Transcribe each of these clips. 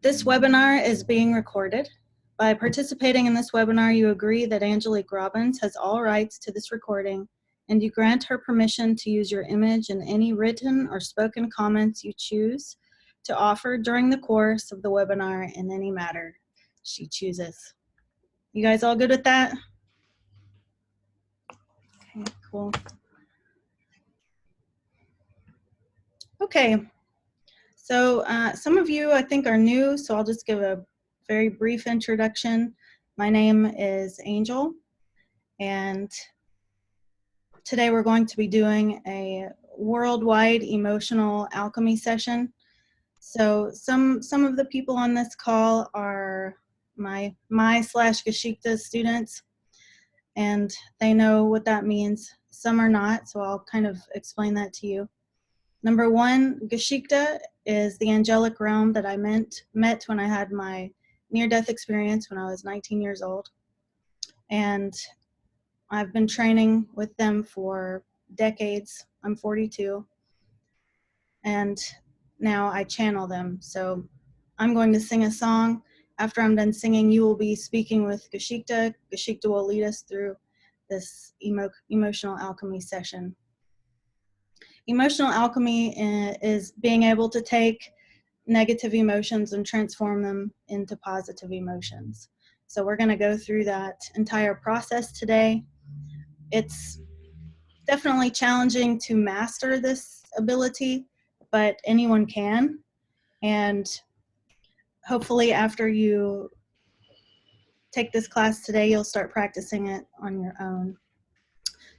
This webinar is being recorded. By participating in this webinar, you agree that Angelique Robbins has all rights to this recording, and you grant her permission to use your image in any written or spoken comments you choose to offer during the course of the webinar in any matter she chooses. You guys all good with that? Okay, cool. Okay, so some of you I think are new, so I'll just give a very brief introduction. My name is Angel, and today we're going to be doing a worldwide emotional alchemy session. So some of the people on this call are my /Geschichte students, and they know what that means. Some are not, so I'll kind of explain that to you. Number one, Geschichte is the angelic realm that I met when I had my near-death experience when I was 19 years old. And I've been training with them for decades. I'm 42. And now I channel them. So I'm going to sing a song. After I'm done singing, you will be speaking with Geschichte. Geschichte will lead us through this emotional alchemy session. Emotional alchemy is being able to take negative emotions and transform them into positive emotions. So we're going to go through that entire process today. It's definitely challenging to master this ability, but anyone can. And hopefully after you take this class today, you'll start practicing it on your own.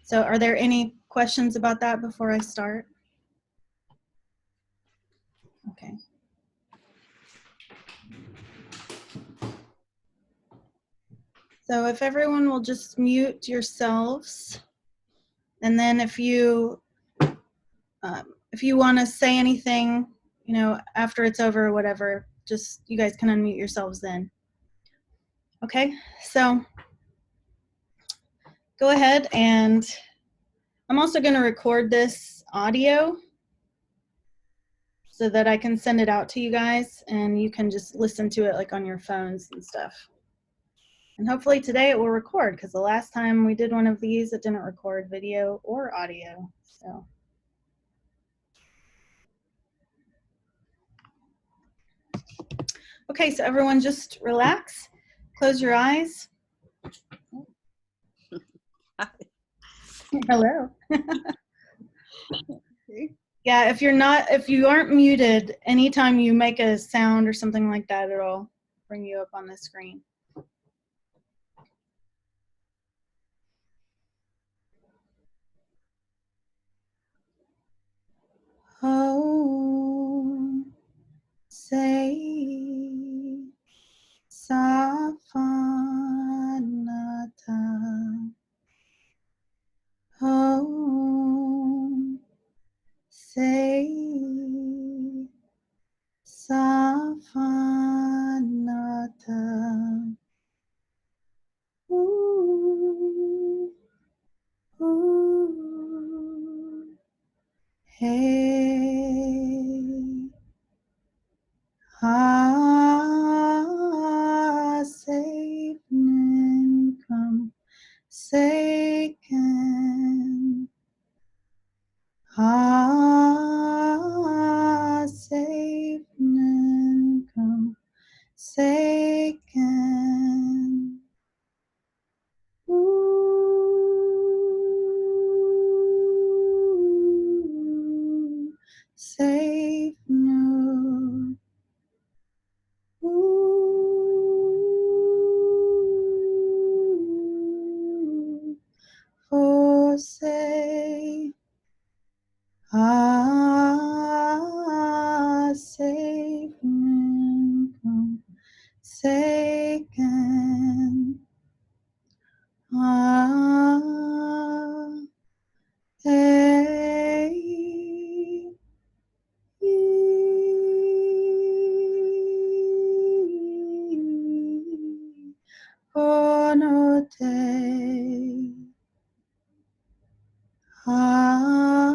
So are there any questions about that before I start? Okay. So if everyone will just mute yourselves, and then if you want to say anything, you know, after it's over or whatever, just you guys can unmute yourselves then. Okay, so go ahead, and I'm also going to record this audio so that I can send it out to you guys, and you can just listen to it like on your phones and stuff. And hopefully today it will record, because the last time we did one of these, it didn't record video or audio. So. Okay, so everyone just relax, close your eyes. Hello. Yeah, if you aren't muted, anytime you make a sound or something like that, it'll bring you up on the screen. Oh, say Safanata. Oh, say Safanata. Ooh, ooh, hey, ha, safe come, Seiken, ha, safe come, Seiken. Ooh, safe no. Ooh, for say, ah, safe come, Seiken. Ah, hey, onote, ah,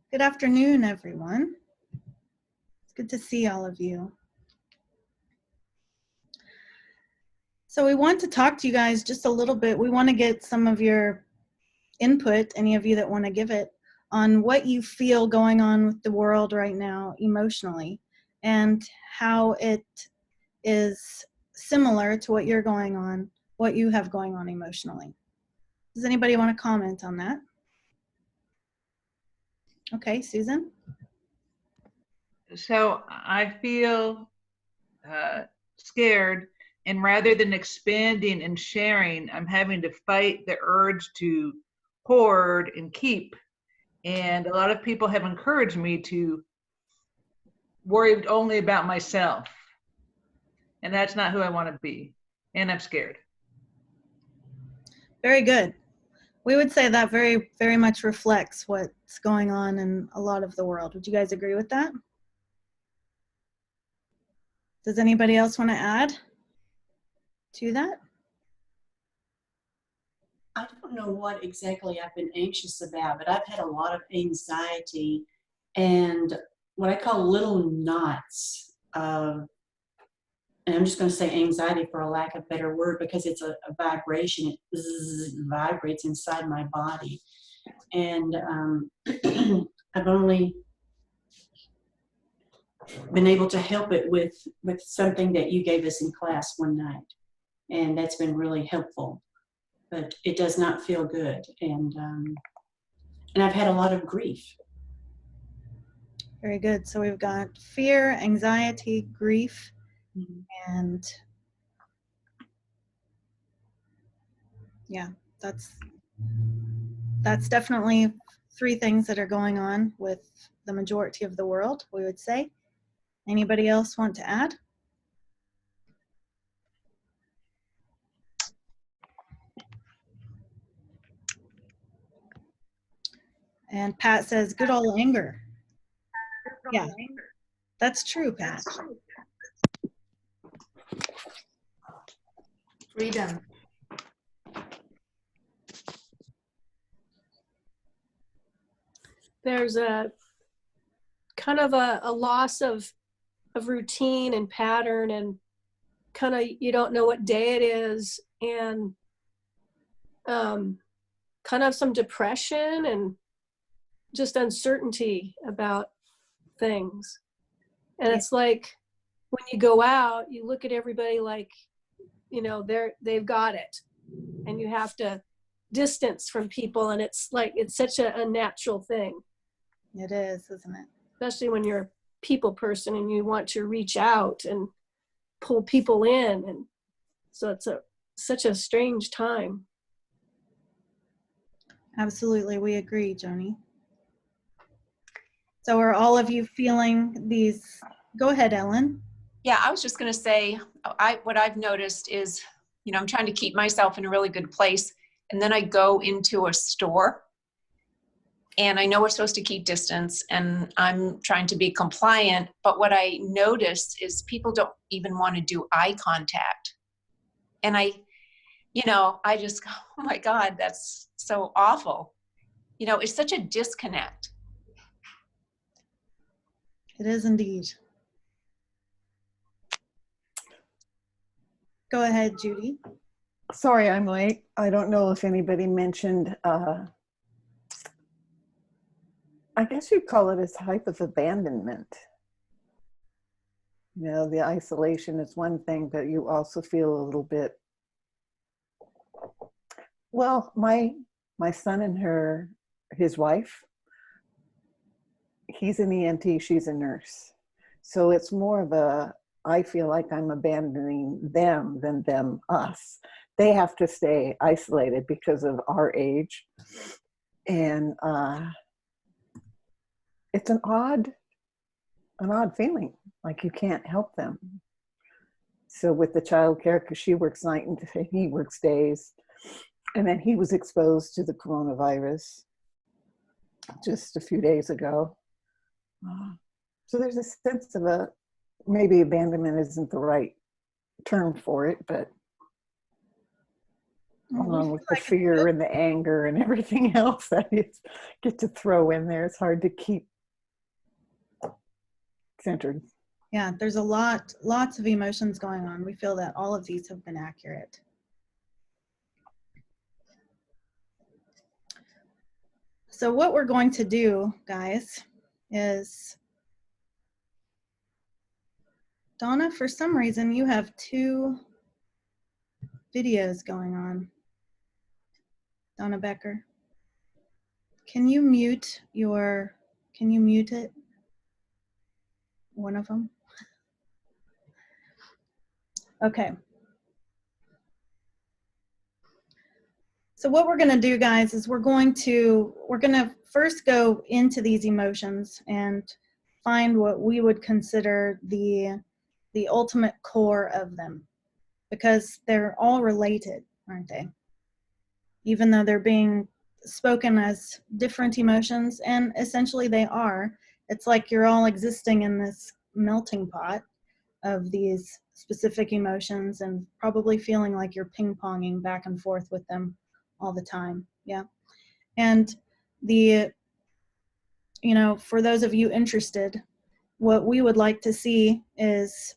Good afternoon, everyone. It's good to see all of you. So we want to talk to you guys just a little bit. We want to get some of your input, any of you that want to give it, on what you feel going on with the world right now emotionally and how it is similar to what you're going on, what you have going on emotionally. Does anybody want to comment on that? Okay, Susan? So I feel scared, and rather than expanding and sharing, I'm having to fight the urge to hoard and keep. And a lot of people have encouraged me to worry only about myself. And that's not who I want to be. And I'm scared. Very good. We would say that very, very much reflects what's going on in a lot of the world. Would you guys agree with that? Does anybody else want to add to that? I don't know what exactly I've been anxious about, but I've had a lot of anxiety and what I call little knots of, and I'm just going to say anxiety for a lack of a better word, because it's a vibration. It vibrates inside my body. And I've only been able to help it with something that you gave us in class one night. And that's been really helpful. But it does not feel good. And I've had a lot of grief. Very good. So we've got fear, anxiety, grief, and yeah, that's definitely 3 things that are going on with the majority of the world, we would say. Anybody else want to add? And Pat says, good old anger. Yeah, that's true, Pat. Freedom. there's a kind of a loss of routine and pattern, and kind of you don't know what day it is, and kind of some depression and just uncertainty about things. And it's like when you go out, you look at everybody like, you know, they've got it, and you have to distance from people, and it's like it's such a unnatural thing. It is, isn't it? Especially when you're a people person and you want to reach out and pull people in, and so it's such a strange time. Absolutely, we agree, Joni. So are all of you feeling these? Go ahead, Ellen. Yeah, I was just going to say, what I've noticed is, you know, I'm trying to keep myself in a really good place, and then I go into a store, and I know we're supposed to keep distance, and I'm trying to be compliant, but what I notice is people don't even want to do eye contact. And I just go, oh my God, that's so awful. You know, it's such a disconnect. It is indeed. Go ahead, Judy. Sorry, I'm late. I don't know if anybody mentioned, I guess you'd call it a type of abandonment. You know, the isolation is one thing, but you also feel a little bit, well, my son and his wife, he's an ENT, she's a nurse. So it's more of I feel like I'm abandoning them than them us. They have to stay isolated because of our age. And it's an odd feeling, like you can't help them. So with the childcare, because she works night and he works days, and then he was exposed to the coronavirus just a few days ago. So there's a sense of maybe abandonment isn't the right term for it, but along with the fear and the anger and everything else that you get to throw in there, it's hard to keep centered. Yeah, there's lots of emotions going on. We feel that all of these have been accurate. So what we're going to do, guys, is Donna, for some reason, you have 2 videos going on. Donna Becker. Can you mute it? One of them? Okay. So what we're going to do, guys, is we're going to first go into these emotions and find what we would consider the ultimate core of them, because they're all related, aren't they? Even though they're being spoken as different emotions, and essentially they are. It's like you're all existing in this melting pot of these specific emotions and probably feeling like you're ping-ponging back and forth with them all the time. Yeah. And for those of you interested, what we would like to see is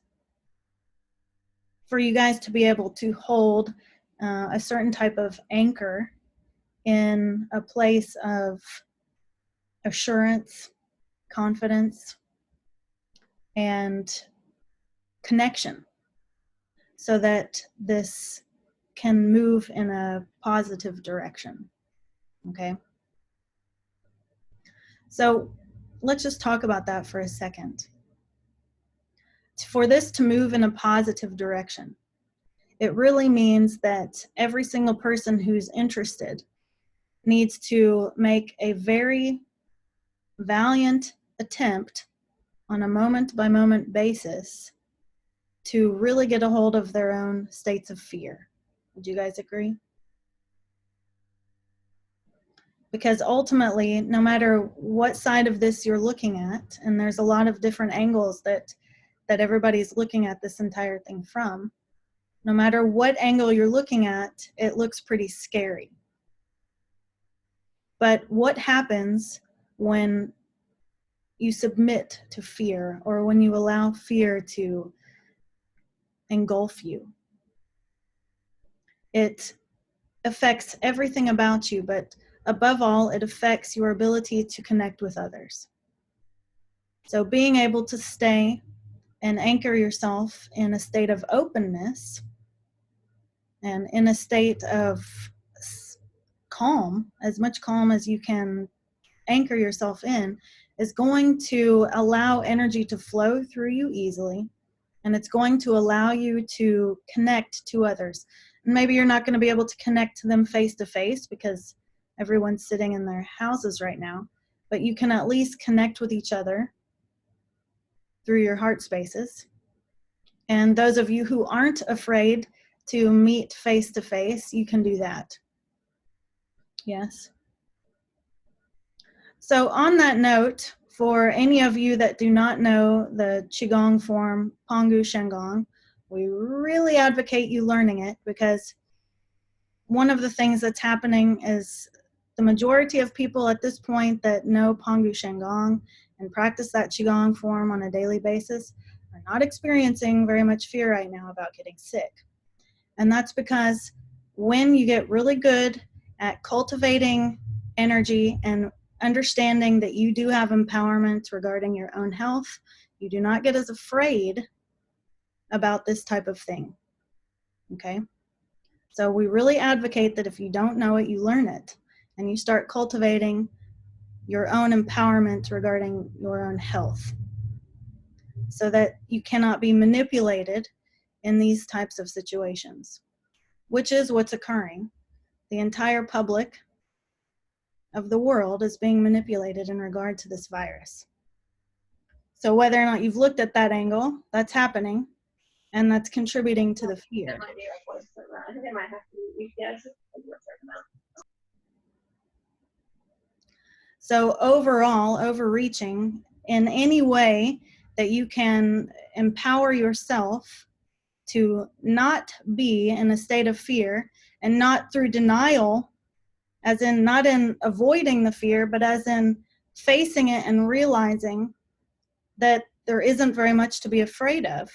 for you guys to be able to hold a certain type of anchor in a place of assurance, confidence, and connection, so that this can move in a positive direction. Okay? So let's just talk about that for a second. For this to move in a positive direction, it really means that every single person who's interested needs to make a very valiant attempt on a moment-by-moment basis to really get a hold of their own states of fear. Would you guys agree? Because ultimately, no matter what side of this you're looking at, and there's a lot of different angles that everybody's looking at this entire thing from, no matter what angle you're looking at, it looks pretty scary. But what happens when you submit to fear, or when you allow fear to engulf you. It affects everything about you, but above all, it affects your ability to connect with others. So being able to stay and anchor yourself in a state of openness and in a state of calm, as much calm as you can anchor yourself in, is going to allow energy to flow through you easily, and it's going to allow you to connect to others. And maybe you're not going to be able to connect to them face to face because everyone's sitting in their houses right now, but you can at least connect with each other through your heart spaces. And those of you who aren't afraid to meet face to face, you can do that. Yes. So on that note, for any of you that do not know the Qigong form, Pangu Shenggong, we really advocate you learning it, because one of the things that's happening is the majority of people at this point that know Pangu Shenggong and practice that Qigong form on a daily basis are not experiencing very much fear right now about getting sick. And that's because when you get really good at cultivating energy and understanding that you do have empowerment regarding your own health, you do not get as afraid about this type of thing. Okay? So we really advocate that if you don't know it, you learn it, and you start cultivating your own empowerment regarding your own health, so that you cannot be manipulated in these types of situations, which is what's occurring. The entire public of the world is being manipulated in regard to this virus. So whether or not you've looked at that angle, that's happening, and that's contributing to the fear. So overall, overreaching in any way that you can empower yourself to not be in a state of fear, and not through denial, as in not in avoiding the fear, but as in facing it and realizing that there isn't very much to be afraid of.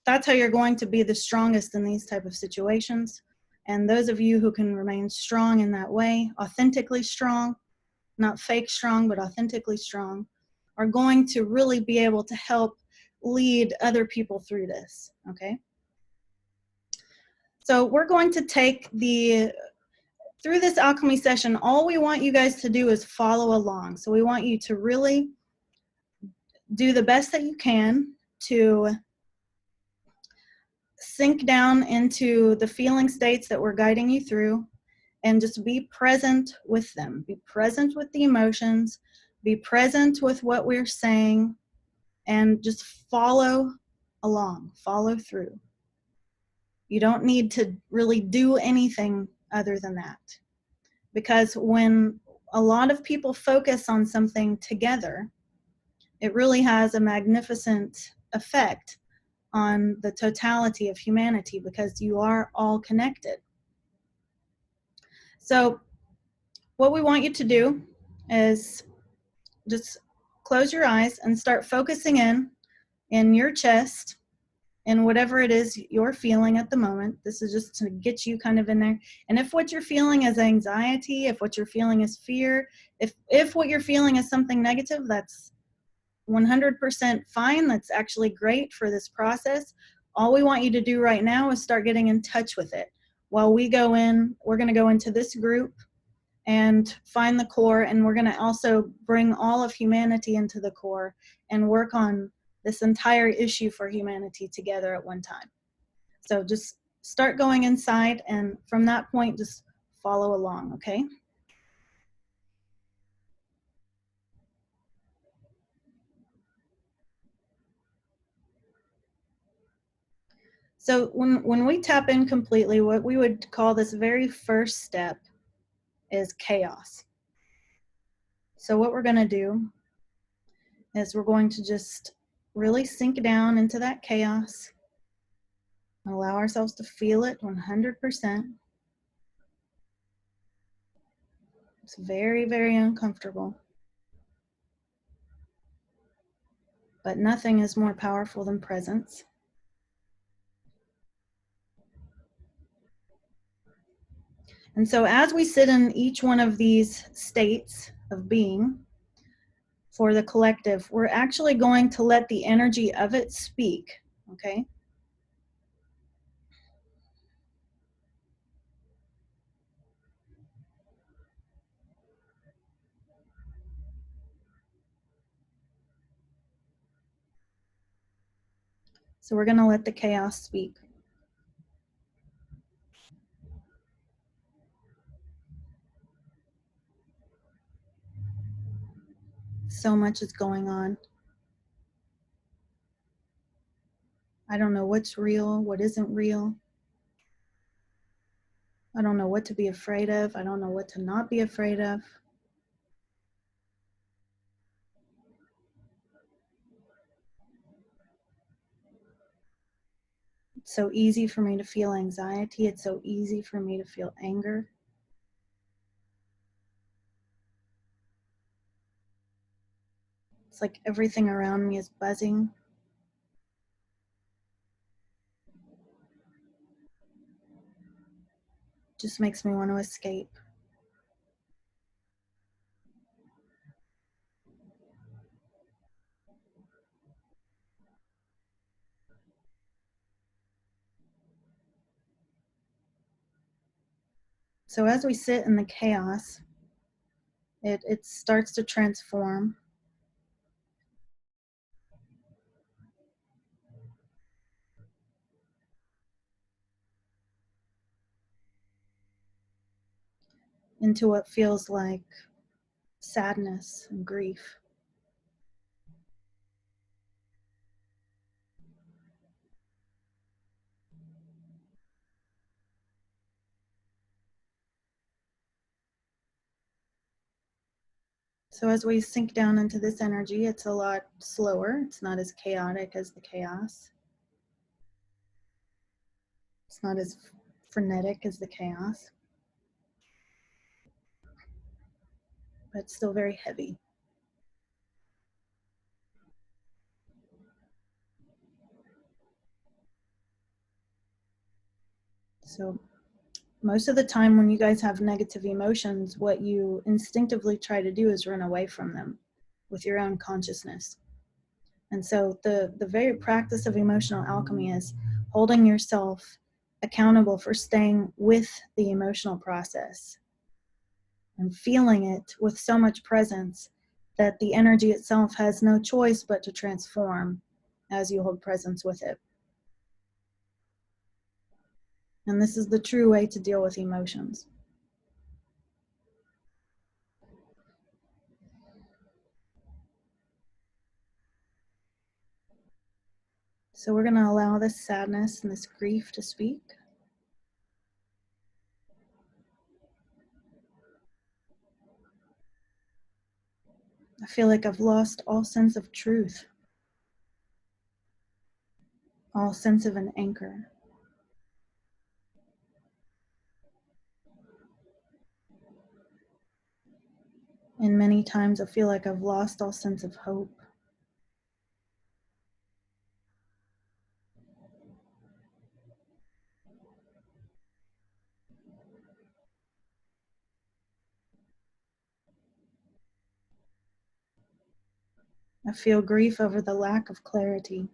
That's how you're going to be the strongest in these type of situations. And those of you who can remain strong in that way, authentically strong, not fake strong, but authentically strong, are going to really be able to help lead other people through this, okay? So we're going to take through this alchemy session, all we want you guys to do is follow along. So we want you to really do the best that you can to sink down into the feeling states that we're guiding you through, and just be present with them. Be present with the emotions, be present with what we're saying, and just follow along, follow through. You don't need to really do anything other than that. Because when a lot of people focus on something together, it really has a magnificent effect on the totality of humanity, because you are all connected. So what we want you to do is just close your eyes and start focusing in your chest, and whatever it is you're feeling at the moment. This is just to get you kind of in there. And if what you're feeling is anxiety, if what you're feeling is fear, if what you're feeling is something negative, that's 100% fine. That's actually great for this process. All we want you to do right now is start getting in touch with it. While we go in, we're going to go into this group and find the core, and we're going to also bring all of humanity into the core and work on this entire issue for humanity together at one time. So just start going inside, and from that point, just follow along, okay? So when we tap in completely, what we would call this very first step is chaos. So what we're going to do is we're going to just really sink down into that chaos, allow ourselves to feel it 100%. It's very, very uncomfortable. But nothing is more powerful than presence. And so as we sit in each one of these states of being for the collective, we're actually going to let the energy of it speak, okay? So we're going to let the chaos speak. So much is going on. I don't know what's real, what isn't real. I don't know what to be afraid of. I don't know what to not be afraid of. It's so easy for me to feel anxiety. It's so easy for me to feel anger. It's like everything around me is buzzing. Just makes me want to escape. So as we sit in the chaos, it starts to transform. Into what feels like sadness and grief. So as we sink down into this energy, it's a lot slower. It's not as chaotic as the chaos. It's not as frenetic as the chaos. But it's still very heavy. So most of the time when you guys have negative emotions, what you instinctively try to do is run away from them with your own consciousness. And so the very practice of emotional alchemy is holding yourself accountable for staying with the emotional process and feeling it with so much presence that the energy itself has no choice but to transform as you hold presence with it. And this is the true way to deal with emotions. So we're going to allow this sadness and this grief to speak. I feel like I've lost all sense of truth, all sense of an anchor. And many times I feel like I've lost all sense of hope. I feel grief over the lack of clarity.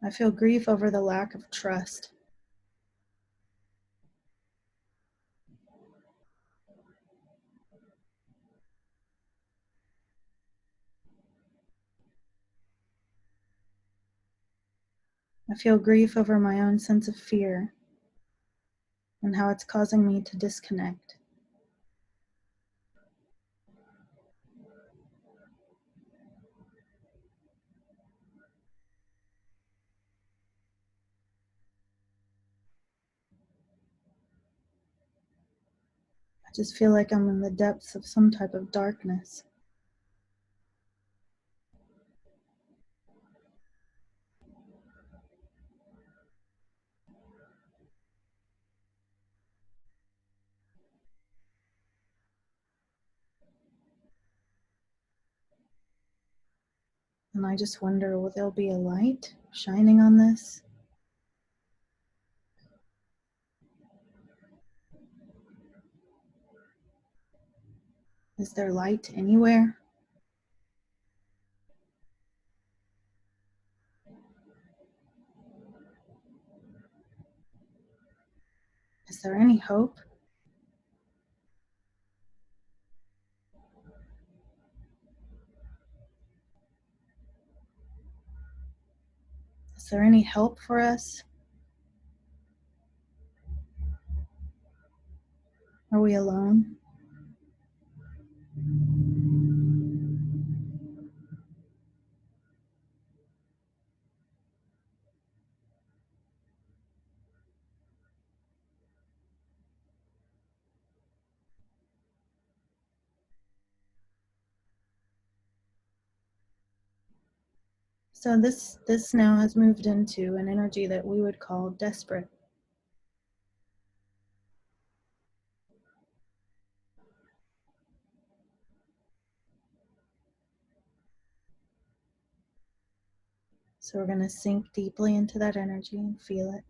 I feel grief over the lack of trust. I feel grief over my own sense of fear and how it's causing me to disconnect. I just feel like I'm in the depths of some type of darkness. And I just wonder, will there be a light shining on this? Is there light anywhere? Is there any hope? Is there any help for us? Are we alone? So this now has moved into an energy that we would call desperate. So we're going to sink deeply into that energy and feel it.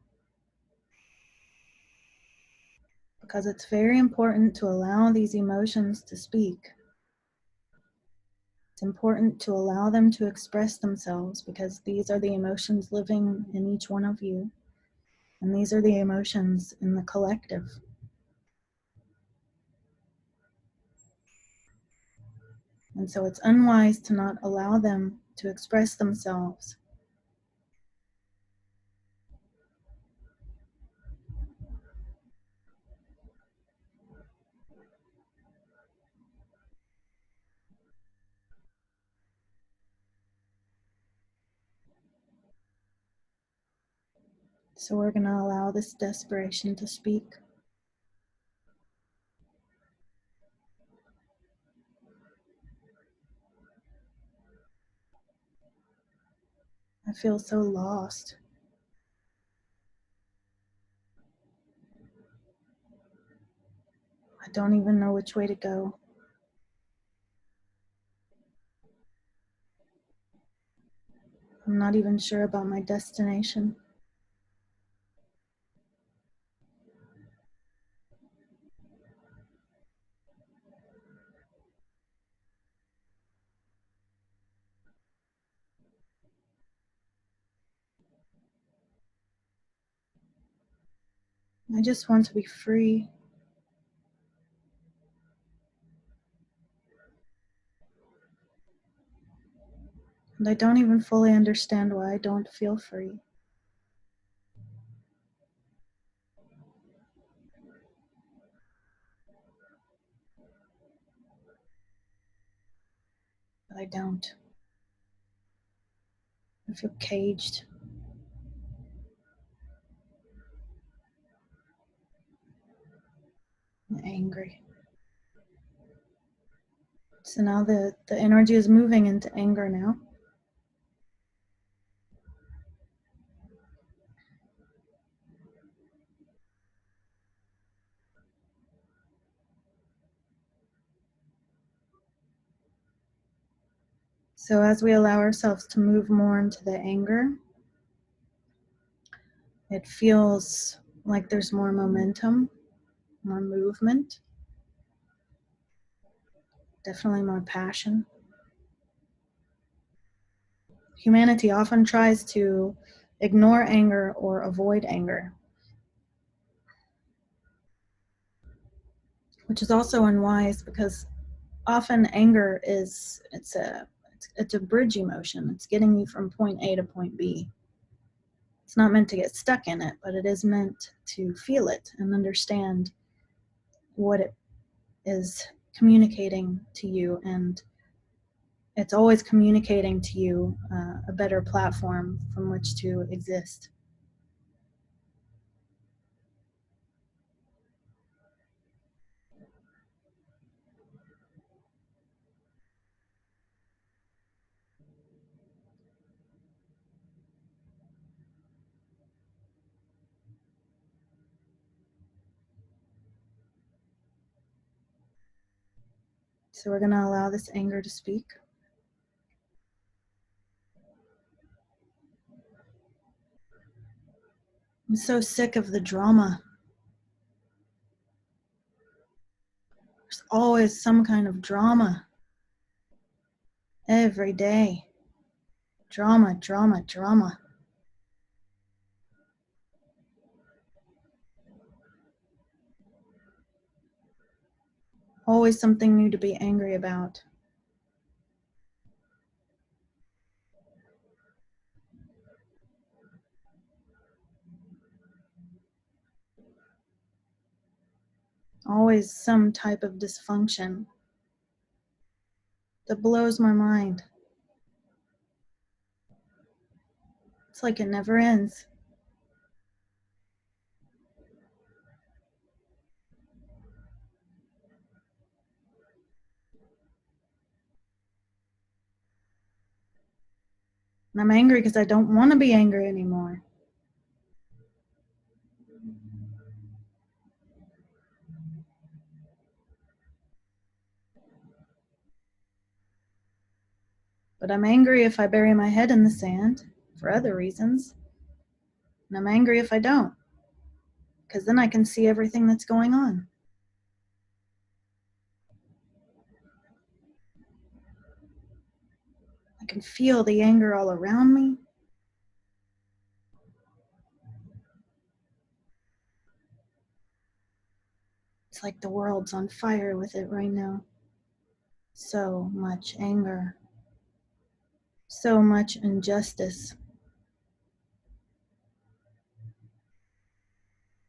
Because it's very important to allow these emotions to speak. It's important to allow them to express themselves, because these are the emotions living in each one of you. And these are the emotions in the collective. And so it's unwise to not allow them to express themselves. So we're going to allow this desperation to speak. I feel so lost. I don't even know which way to go. I'm not even sure about my destination. I just want to be free. And I don't even fully understand why I don't feel free. But I don't. I feel caged. I'm angry. So now the energy is moving into anger now. So as we allow ourselves to move more into the anger, it feels like there's more momentum, more movement, definitely more passion. Humanity often tries to ignore anger or avoid anger, which is also unwise, because often anger is it's a bridge emotion. It's getting you from point A to point B. It's not meant to get stuck in it, but it is meant to feel it and understand what it is communicating to you, and it's always communicating to you a better platform from which to exist. So we're going to allow this anger to speak. I'm so sick of the drama. There's always some kind of drama. Every day. Drama, drama, drama. Always something new to be angry about. Always some type of dysfunction that blows my mind. It's like it never ends. And I'm angry because I don't want to be angry anymore. But I'm angry if I bury my head in the sand for other reasons. And I'm angry if I don't, because then I can see everything that's going on. I can feel the anger all around me. It's like the world's on fire with it right now. So much anger. So much injustice.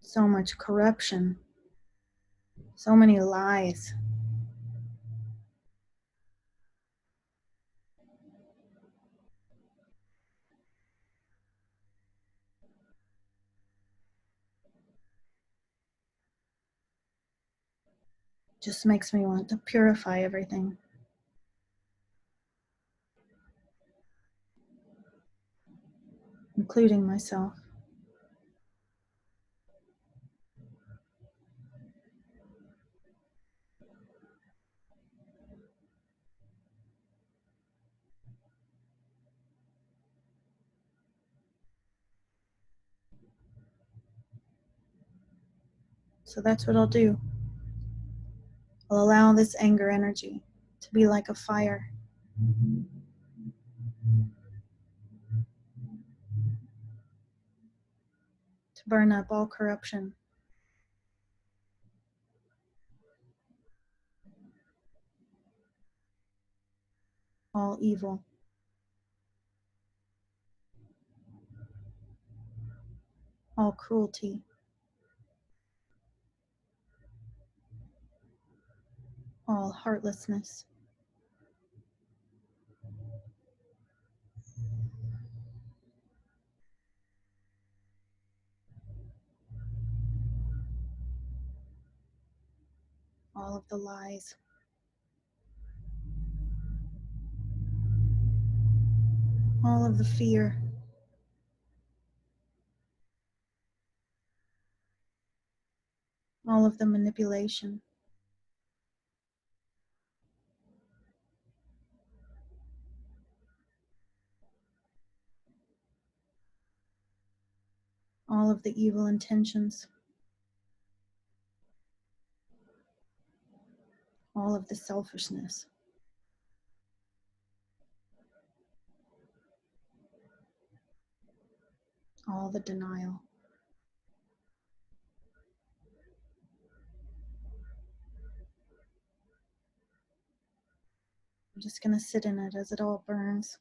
So much corruption. So many lies. Just makes me want to purify everything. Including myself. So that's what I'll do. I'll allow this anger energy to be like a fire. To burn up all corruption. All evil. All cruelty. All heartlessness. All of the lies. All of the fear. All of the manipulation. All of the evil intentions. All of the selfishness. All the denial. I'm just going to sit in it as it all burns.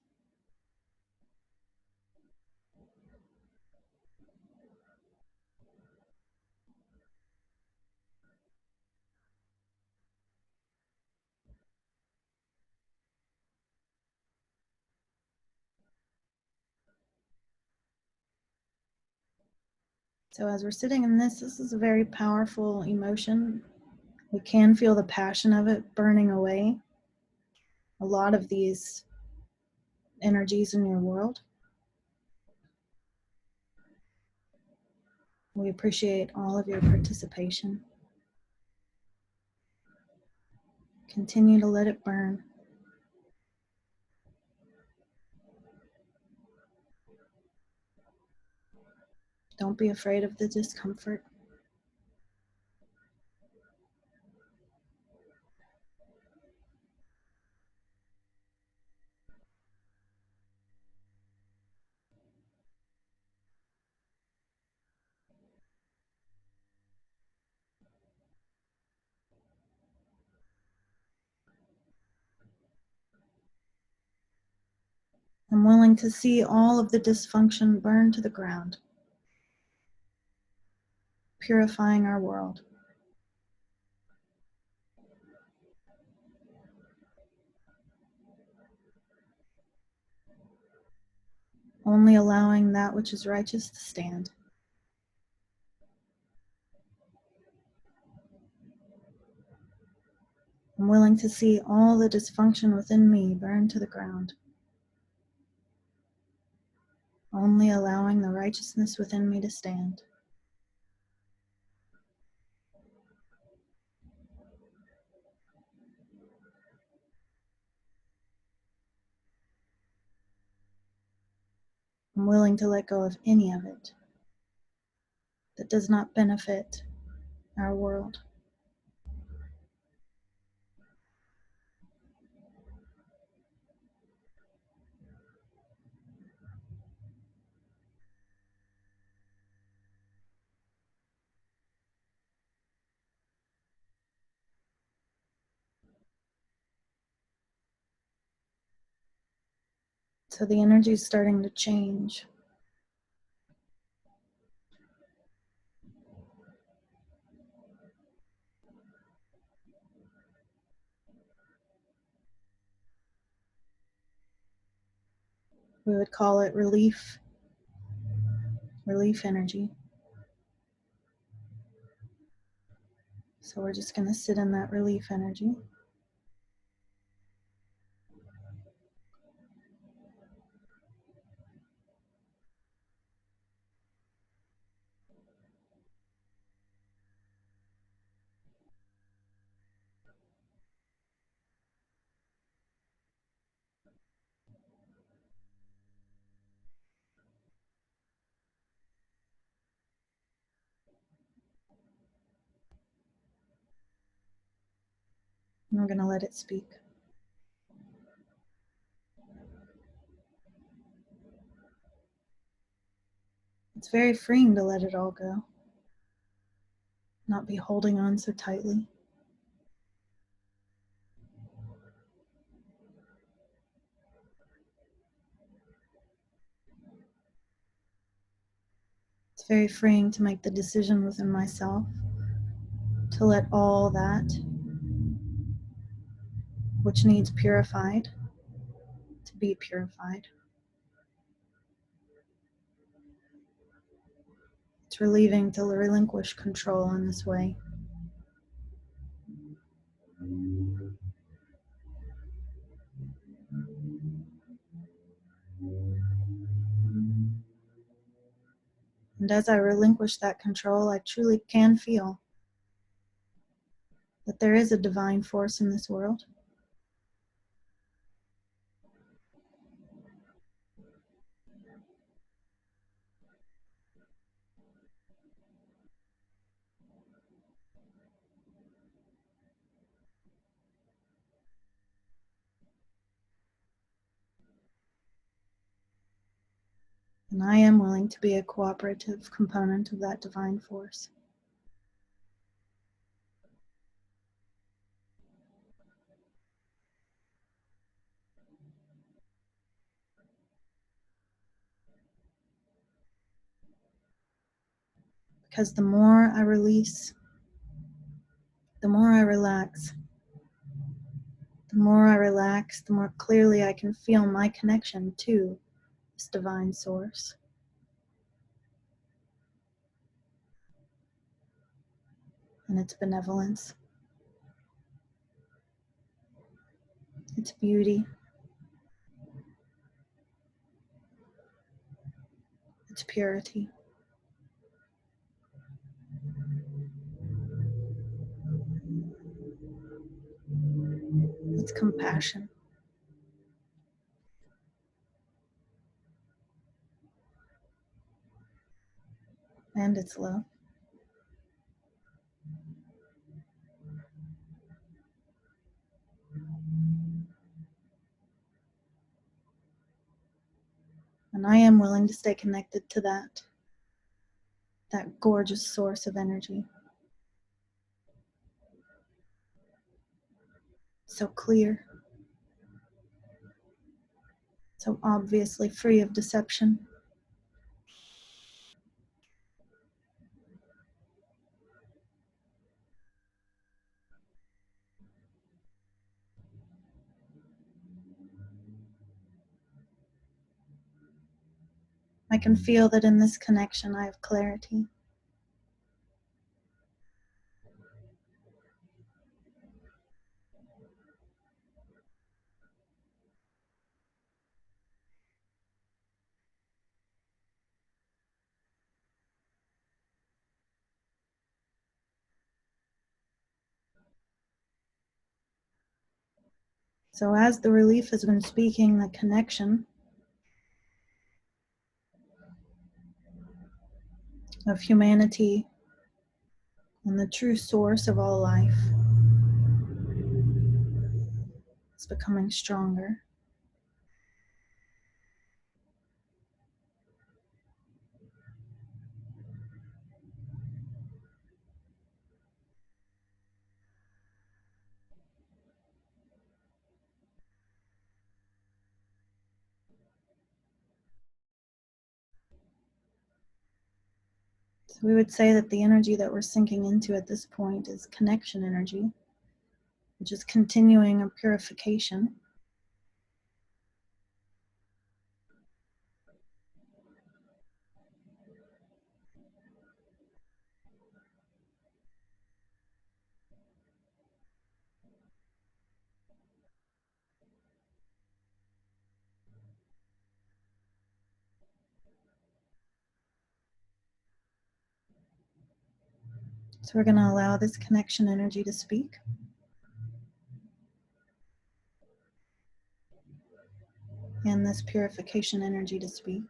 So as we're sitting in this is a very powerful emotion. We can feel the passion of it burning away. A lot of these energies in your world. We appreciate all of your participation. Continue to let it burn. Don't Don't be afraid of the discomfort. I'm willing to see all of the dysfunction burn to the ground, purifying our world. Only allowing that which is righteous to stand. I'm willing to see all the dysfunction within me burn to the ground. Only allowing the righteousness within me to stand. I'm willing to let go of any of it that does not benefit our world. So the energy is starting to change. We would call it relief energy. So we're just going to sit in that relief energy. And we're going to let it speak. It's very freeing to let it all go. Not be holding on so tightly. It's very freeing to make the decision within myself to let all that which needs purified to be purified. It's relieving to relinquish control in this way. And as I relinquish that control, I truly can feel that there is a divine force in this world. And I am willing to be a cooperative component of that divine force. Because the more I release, the more I relax. The more I relax, the more clearly I can feel my connection to this divine source. And its benevolence, its beauty, its purity, its compassion. and its love. And I am willing to stay connected to that gorgeous source of energy. So clear, so obviously free of deception. I can feel that in this connection I have clarity. So as the relief has been speaking the connection of humanity and the true source of all life, it's becoming stronger. So we would say that the energy that we're sinking into at this point is connection energy, which is continuing a purification. So we're going to allow this connection energy to speak. And this purification energy to speak.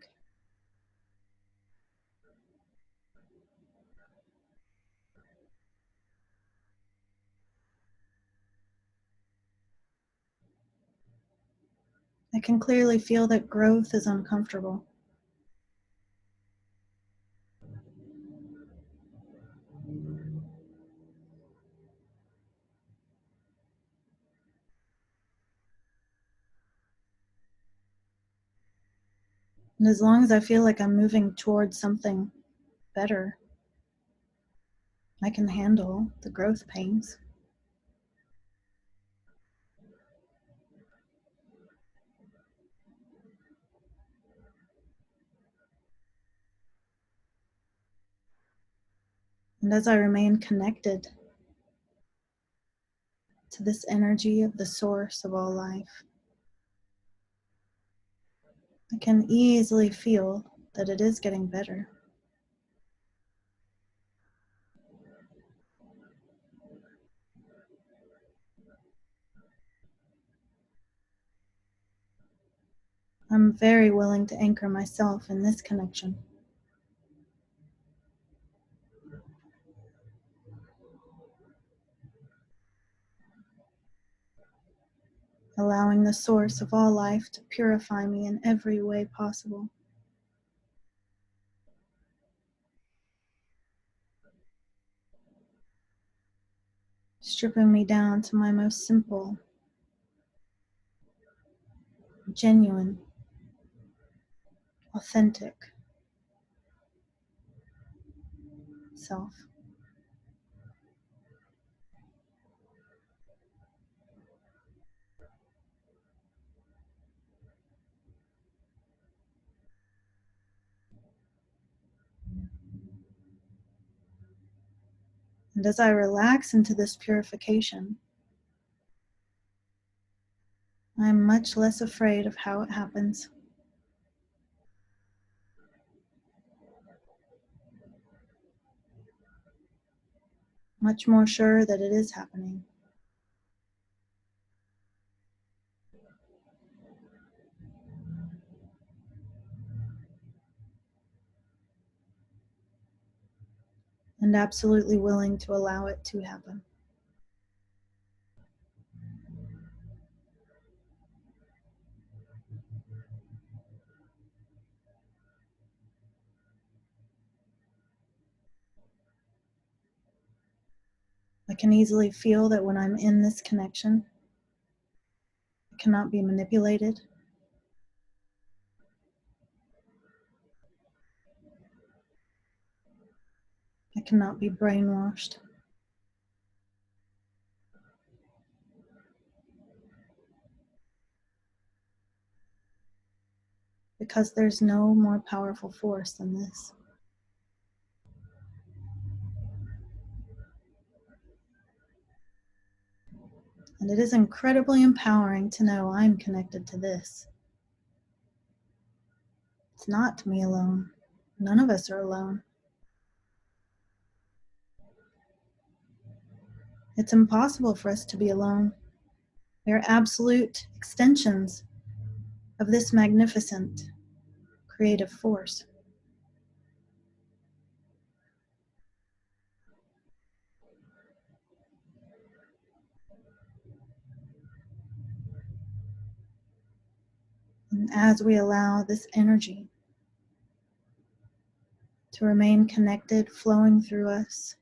I can clearly feel that growth is uncomfortable. And as long as I feel like I'm moving towards something better, I can handle the growth pains. And as I remain connected to this energy of the source of all life, I can easily feel that it is getting better. I'm very willing to anchor myself in this connection. Allowing the source of all life to purify me in every way possible. Stripping me down to my most simple, genuine, authentic self. And as I relax into this purification, I'm much less afraid of how it happens. Much more sure that it is happening. and absolutely willing to allow it to happen. I can easily feel that when I'm in this connection, it cannot be manipulated. I cannot be brainwashed. Because there's no more powerful force than this. And it is incredibly empowering to know I'm connected to this. It's not me alone. None of us are alone. It's impossible for us to be alone. We are absolute extensions of this magnificent creative force. And as we allow this energy to remain connected, flowing through us,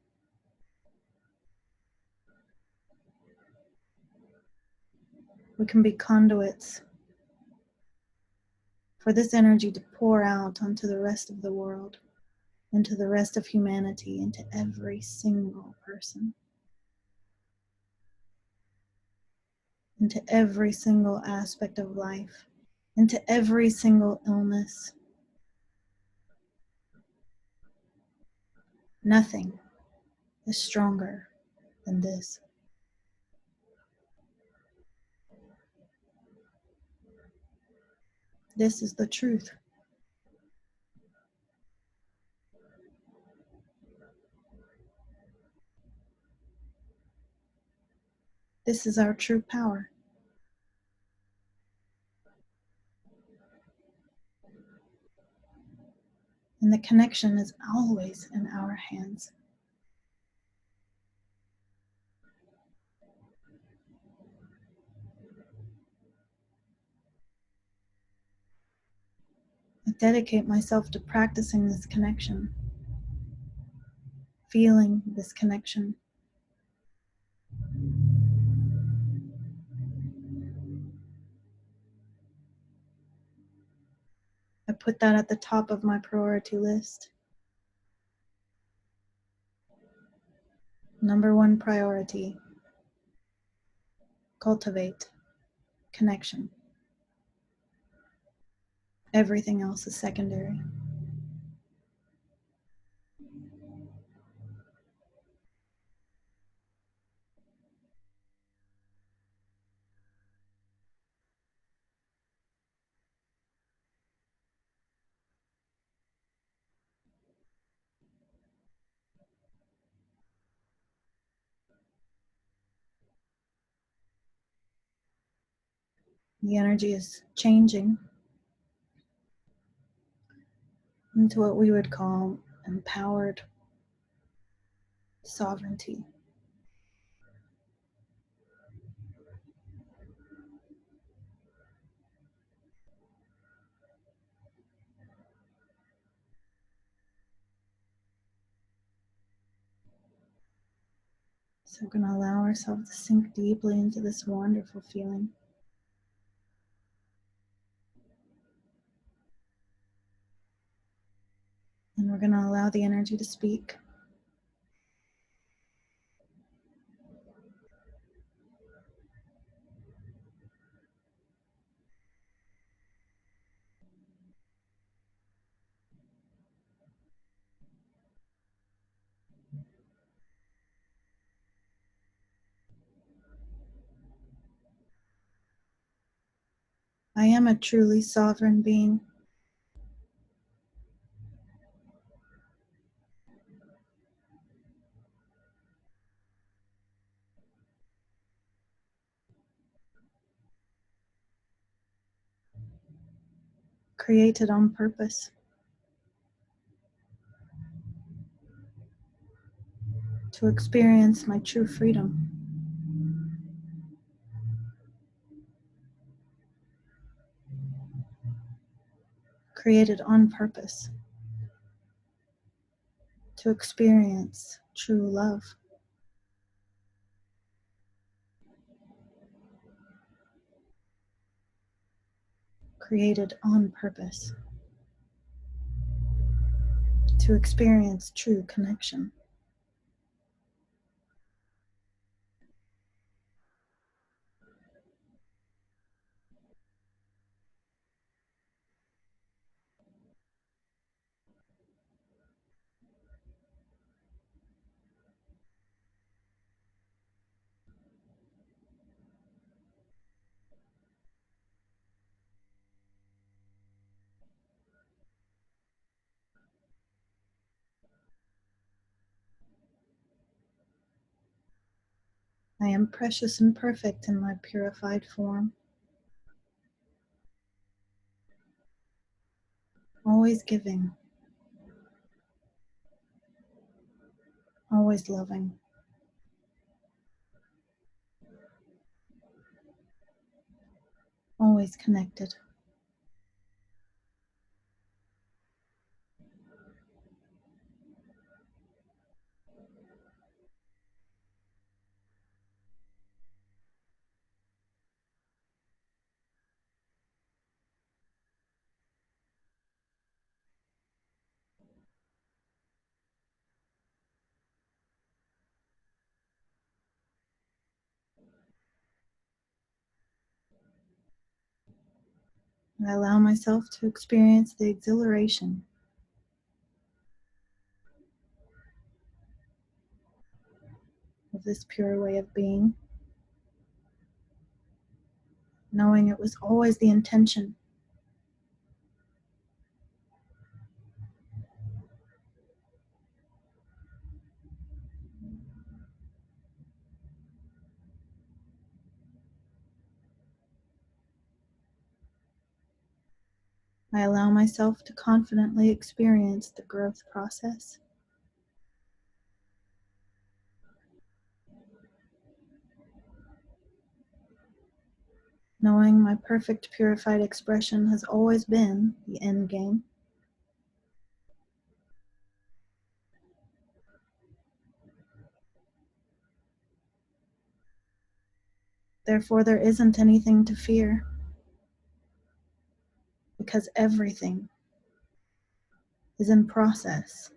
we can be conduits for this energy to pour out onto the rest of the world, into the rest of humanity, into every single person, into every single aspect of life, into every single illness. Nothing is stronger than this. This is the truth. This is our true power. And the connection is always in our hands. I dedicate myself to practicing this connection, feeling this connection. I put that at the top of my priority list. Number one priority, cultivate connection. Everything else is secondary. The energy is changing into what we would call empowered sovereignty. So we're going to allow ourselves to sink deeply into this wonderful feeling. And we're going to allow the energy to speak. I am a truly sovereign being. Created on purpose. to experience my true freedom. Created on purpose to experience true love. Created on purpose to experience true connection. I am precious and perfect in my purified form, always giving, always loving, always connected. I allow myself to experience the exhilaration of this pure way of being, knowing it was always the intention. I allow myself to confidently experience the growth process. Knowing my perfect purified expression has always been the end game. Therefore, there isn't anything to fear, because everything is in process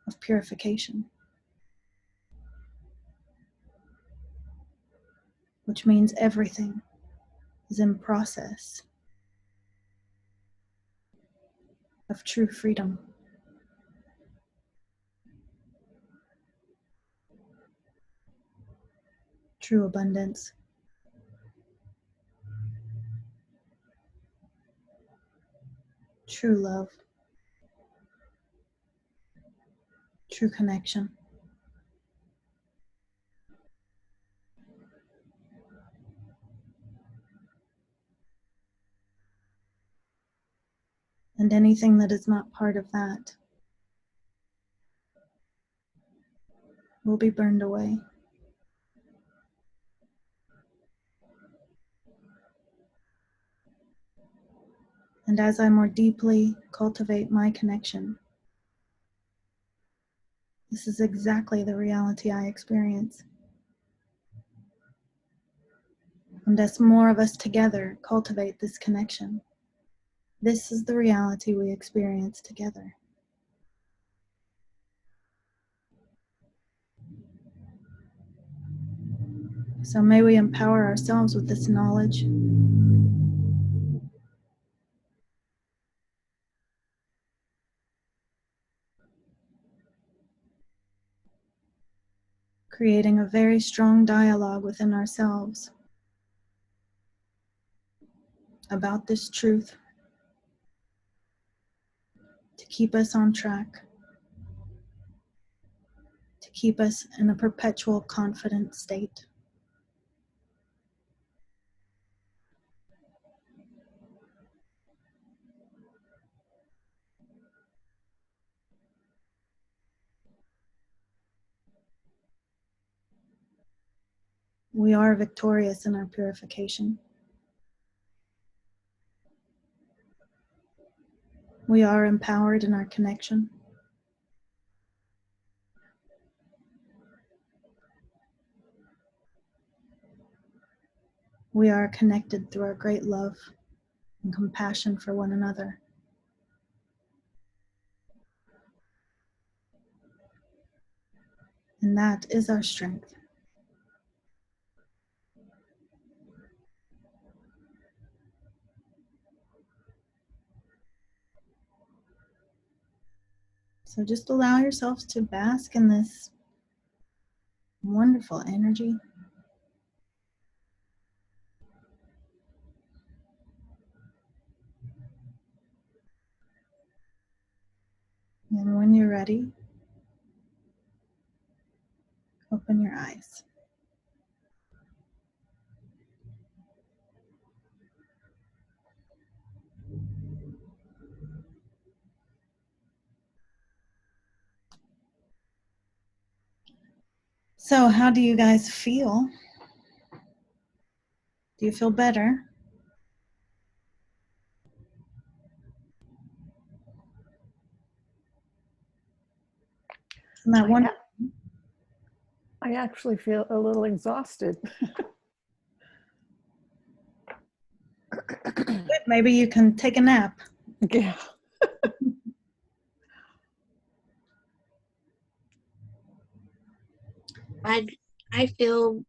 of purification, which means everything is in process of true freedom. True abundance. True love. True connection. And anything that is not part of that will be burned away. And as I more deeply cultivate my connection, this is exactly the reality I experience. And as more of us together cultivate this connection, this is the reality we experience together. So may we empower ourselves with this knowledge, creating a very strong dialogue within ourselves about this truth to keep us on track, to keep us in a perpetual confident state. We are victorious in our purification. We are empowered in our connection. We are connected through our great love and compassion for one another. And that is our strength. So just allow yourselves to bask in this wonderful energy. And when you're ready, open your eyes. So how do you guys feel? Do you feel better? Isn't that wonderful? I actually feel a little exhausted. Good. Maybe you can take a nap. Yeah. I feel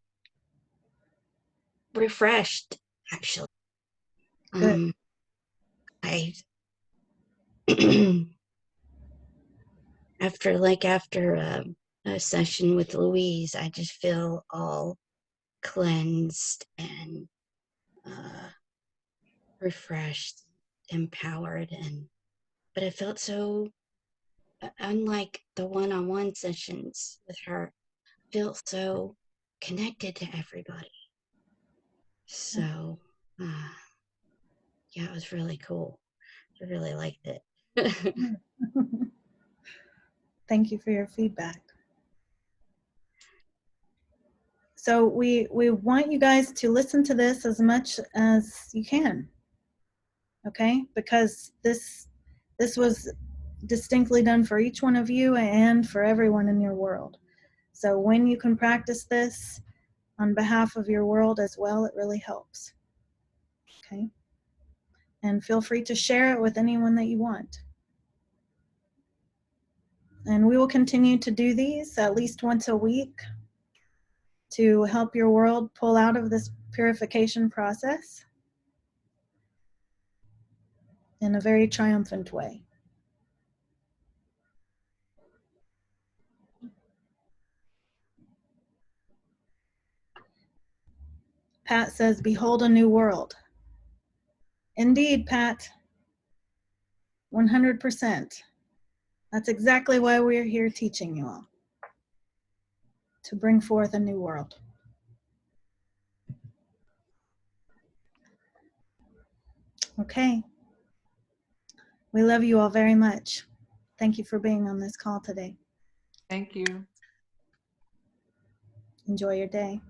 refreshed, actually. Good. I after a session with Louise, I just feel all cleansed and refreshed, empowered, but it felt so unlike the one-on-one sessions with her. I feel so connected to everybody. So yeah, it was really cool. I really liked it. Thank you for your feedback. So we want you guys to listen to this as much as you can, okay? Because this was distinctly done for each one of you and for everyone in your world. So when you can practice this on behalf of your world as well, it really helps, okay? And feel free to share it with anyone that you want. And we will continue to do these at least once a week to help your world pull out of this purification process in a very triumphant way. Pat says, behold a new world. Indeed, Pat, 100%. That's exactly why we're here teaching you all, to bring forth a new world. Okay. We love you all very much. Thank you for being on this call today. Thank you. Enjoy your day.